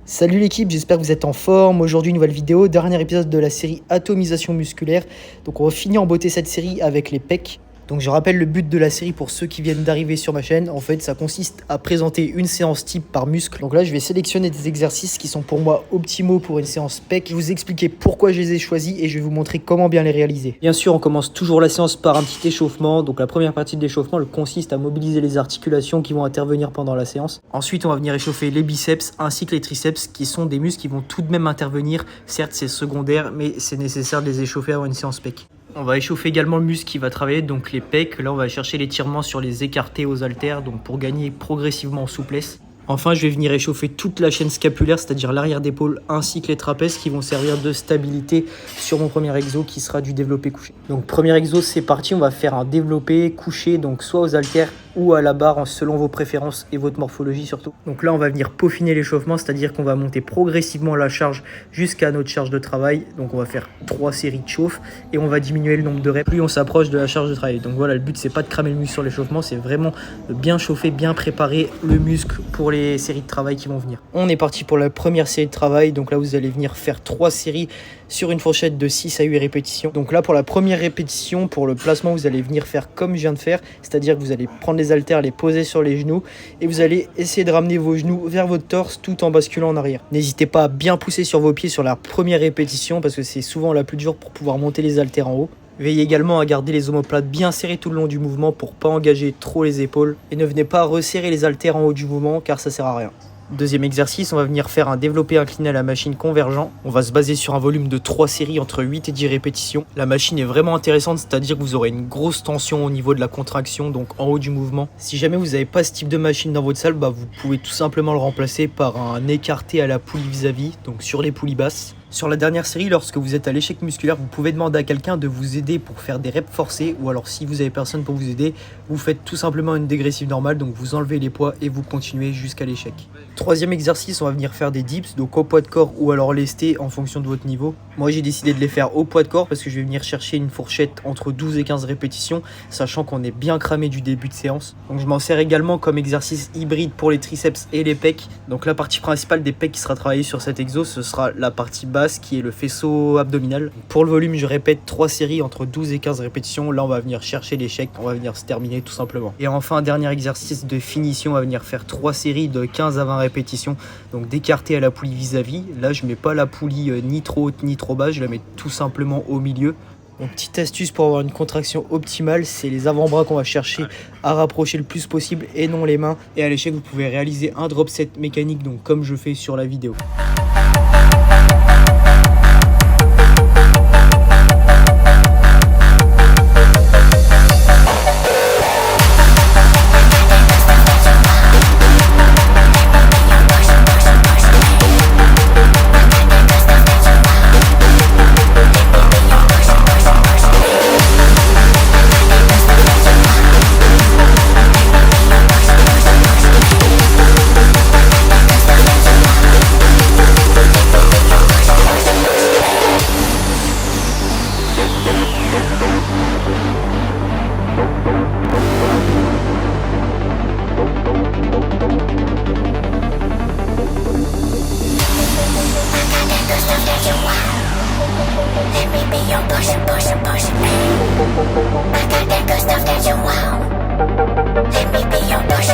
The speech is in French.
Salut l'équipe, j'espère que vous êtes en forme. Aujourd'hui, nouvelle vidéo, dernier épisode de la série Atomisation musculaire. Donc on va finir en beauté cette série avec les pecs. Donc je rappelle le but de la série pour ceux qui viennent d'arriver sur ma chaîne. En fait, ça consiste à présenter une séance type par muscle. Donc là, je vais sélectionner des exercices qui sont pour moi optimaux pour une séance pec. Je vais vous expliquer pourquoi je les ai choisis et je vais vous montrer comment bien les réaliser. Bien sûr, on commence toujours la séance par un petit échauffement. Donc la première partie de l'échauffement, elle consiste à mobiliser les articulations qui vont intervenir pendant la séance. Ensuite, on va venir échauffer les biceps ainsi que les triceps qui sont des muscles qui vont tout de même intervenir. Certes, c'est secondaire, mais c'est nécessaire de les échauffer avant une séance pec. On va échauffer également le muscle qui va travailler, donc les pecs. Là, on va chercher l'étirement sur les écartés aux haltères, donc pour gagner progressivement en souplesse. Enfin, je vais venir échauffer toute la chaîne scapulaire, c'est-à-dire l'arrière d'épaule ainsi que les trapèzes qui vont servir de stabilité sur mon premier exo qui sera du développé couché. Donc premier exo, c'est parti, on va faire un développé couché, donc soit aux haltères ou à la barre selon vos préférences et votre morphologie surtout. Donc là, on va venir peaufiner l'échauffement, c'est-à-dire qu'on va monter progressivement la charge jusqu'à notre charge de travail. Donc on va faire 3 séries de chauffe et on va diminuer le nombre de reps plus on s'approche de la charge de travail. Donc voilà, le but c'est pas de cramer le muscle sur l'échauffement, c'est vraiment de bien chauffer, bien préparer le muscle pour les séries de travail qui vont venir. On est parti pour la première série de travail. Donc là, vous allez venir faire 3 séries sur une fourchette de 6 à 8 répétitions. Donc là, pour la première répétition, pour le placement, vous allez venir faire comme je viens de faire, c'est-à-dire que vous allez prendre les haltères, les poser sur les genoux et vous allez essayer de ramener vos genoux vers votre torse tout en basculant en arrière. N'hésitez pas à bien pousser sur vos pieds sur la première répétition parce que c'est souvent la plus dure pour pouvoir monter les haltères en haut. Veillez également à garder les omoplates bien serrées tout le long du mouvement pour pas engager trop les épaules et ne venez pas resserrer les haltères en haut du mouvement car ça sert à rien. Deuxième exercice, on va venir faire un développé incliné à la machine convergent. On va se baser sur un volume de 3 séries entre 8 et 10 répétitions. La machine est vraiment intéressante, c'est-à-dire que vous aurez une grosse tension au niveau de la contraction, donc en haut du mouvement. Si jamais vous n'avez pas ce type de machine dans votre salle, vous pouvez tout simplement le remplacer par un écarté à la poulie vis-à-vis, donc sur les poulies basses. Sur la dernière série, lorsque vous êtes à l'échec musculaire, vous pouvez demander à quelqu'un de vous aider pour faire des reps forcés ou alors si vous avez personne pour vous aider, vous faites tout simplement une dégressive normale, donc vous enlevez les poids et vous continuez jusqu'à l'échec. Troisième exercice, on va venir faire des dips, donc au poids de corps ou alors lestés en fonction de votre niveau. Moi j'ai décidé de les faire au poids de corps parce que je vais venir chercher une fourchette entre 12 et 15 répétitions, sachant qu'on est bien cramé du début de séance. Donc je m'en sers également comme exercice hybride pour les triceps et les pecs. Donc la partie principale des pecs qui sera travaillée sur cet exo, ce sera la partie basse qui est le faisceau abdominal. Pour le volume, je répète 3 séries entre 12 et 15 répétitions. Là, on va venir chercher l'échec, on va venir se terminer tout simplement. Et enfin, dernier exercice de finition, on va venir faire 3 séries de 15 à 20 répétitions. Donc d'écarter à la poulie vis-à-vis. Là, je mets pas la poulie ni trop haute ni trop basse, je la mets tout simplement au milieu. Donc petite astuce pour avoir une contraction optimale, c'est les avant-bras qu'on va chercher à rapprocher le plus possible et non les mains. Et à l'échec, vous pouvez réaliser un drop set mécanique, donc comme je fais sur la vidéo. Let me be your push, I got that good stuff that you want. Let me be your push,